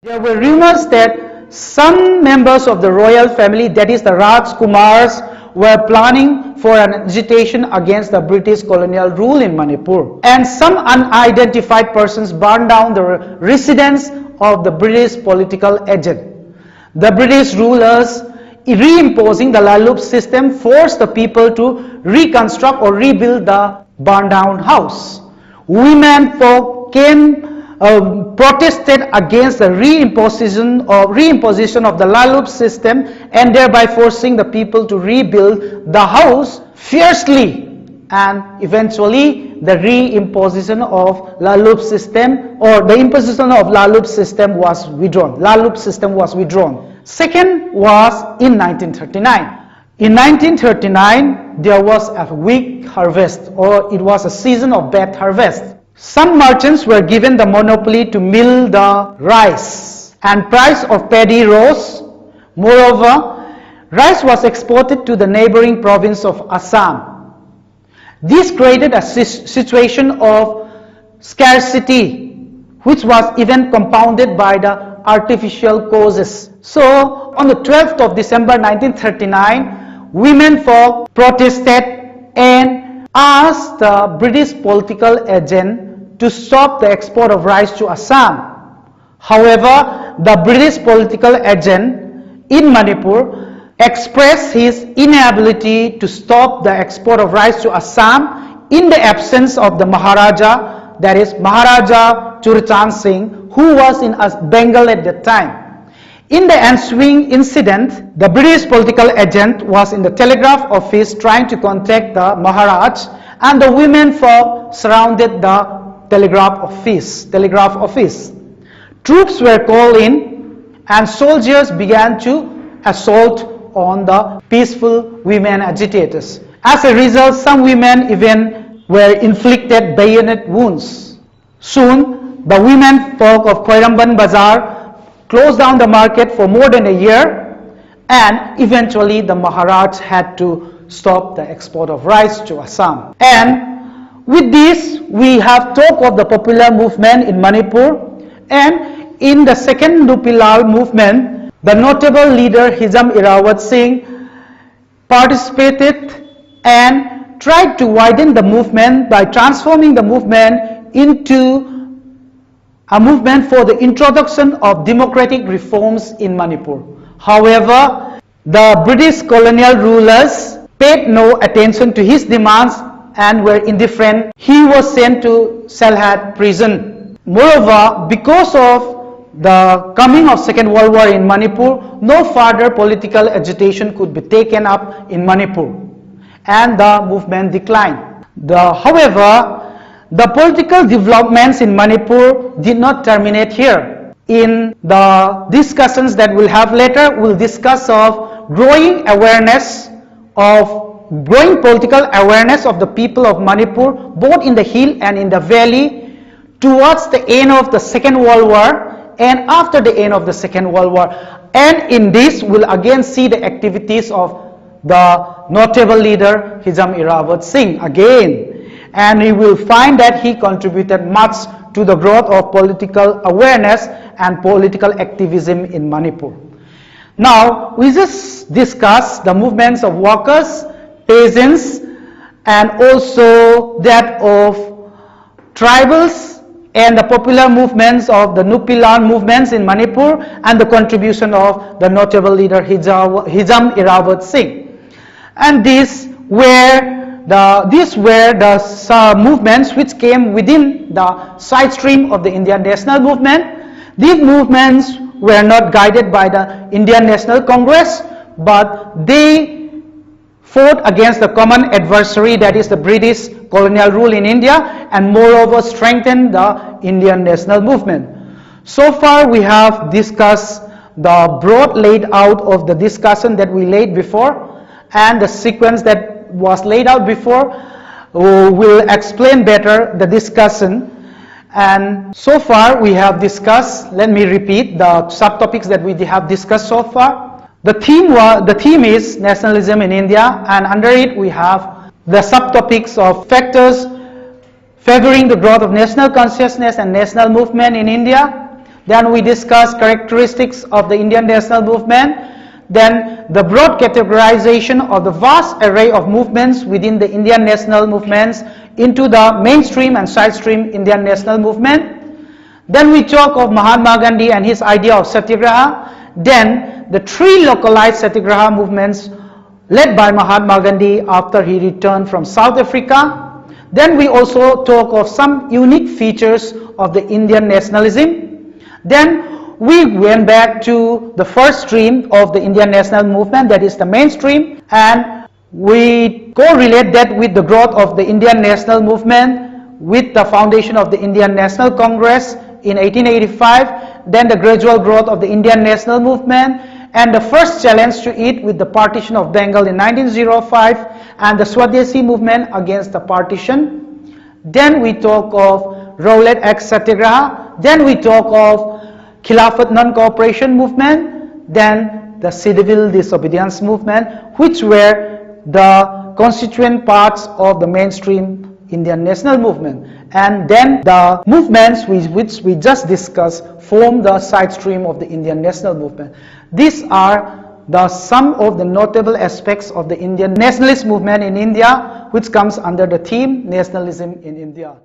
There were rumors that some members of the royal family, that is the Rajkumars, were planning for an agitation against the British colonial rule in Manipur. And some unidentified persons burned down the residence of the British political agent. The British rulers, reimposing the Lalup system, forced the people to reconstruct or rebuild the burned down house. Women folk protested against the reimposition of the Lalup system, and thereby forcing the people to rebuild the house fiercely. And eventually the reimposition of Lalup system, or the imposition of Lalup system, was withdrawn. Lalup system was withdrawn. Second was in 1939. In 1939, there was a weak harvest, or it was a season of bad harvest. Some merchants were given the monopoly to mill the rice, and price of paddy rose. Moreover, rice was exported to the neighboring province of Assam. This created a situation of scarcity, which was even compounded by the artificial causes. So, on the 12th of December 1939, women folk protested and asked the British political agent to stop the export of rice to Assam. However, the British political agent in Manipur expressed his inability to stop the export of rice to Assam in the absence of the Maharaja, that is Maharaja Churchan Singh, who was in Bengal at that time. In the ensuing incident, the British political agent was in the telegraph office trying to contact the Maharaj, and the women folk surrounded the telegraph office. Troops were called in, and soldiers began to assault on the peaceful women agitators. As a result, some women even were inflicted bayonet wounds. Soon, the women folk of Koiramban Bazaar closed down the market for more than a year, and eventually the Maharaj had to stop the export of rice to Assam. And with this, we have talk of the popular movement in Manipur, and in the second Nupilal movement, the notable leader Hijam Irawat Singh participated and tried to widen the movement by transforming the movement into a movement for the introduction of democratic reforms in Manipur. However, the British colonial rulers paid no attention to his demands and were indifferent. He was sent to Salhat prison. Moreover, because of the coming of Second World War in Manipur, no further political agitation could be taken up in Manipur, and the movement declined. However, the political developments in Manipur did not terminate here. In the discussions that we'll have later, we'll discuss of growing political awareness of the people of Manipur, both in the hill and in the valley, towards the end of the Second World War and after the end of the Second World War. And in this, we'll again see the activities of the notable leader Hijam Irawat Singh again. And we will find that he contributed much to the growth of political awareness and political activism in Manipur. Now, we just discussed the movements of workers, peasants, and also that of tribals, and the popular movements of the Nupilan movements in Manipur, and the contribution of the notable leader Hijam Irawat Singh. And these were the movements which came within the side stream of the Indian national movement. These movements were not guided by the Indian National Congress, but they fought against the common adversary, that is the British colonial rule in India, and moreover strengthened the Indian national movement. So far we have discussed the broad laid out of the discussion that we laid before, and the sequence that was laid out before will explain better the discussion. And so far we have discussed, let me repeat the subtopics that we have discussed so far. The theme is nationalism in India, and under it we have the subtopics of factors favoring the growth of national consciousness and national movement in India. Then we discuss characteristics of the Indian national movement. Then the broad categorization of the vast array of movements within the Indian national movements into the mainstream and side stream Indian national movement. Then we talk of Mahatma Gandhi and his idea of Satyagraha. Then the three localized Satyagraha movements led by Mahatma Gandhi after he returned from South Africa. Then we also talk of some unique features of the Indian nationalism. Then we went back to the first stream of the Indian national movement, that is the mainstream, and we correlate that with the growth of the Indian national movement with the foundation of the Indian National Congress in 1885, then the gradual growth of the Indian national movement, and the first challenge to it with the partition of Bengal in 1905, and the Swadeshi movement against the partition. Then we talk of Rowlatt Act Satyagraha. Then we talk of Khilafat non-cooperation movement, then the civil disobedience movement, which were the constituent parts of the mainstream Indian national movement. And then the movements which we just discussed form the side stream of the Indian national movement. These are some of the notable aspects of the Indian nationalist movement in India, which comes under the theme Nationalism in India.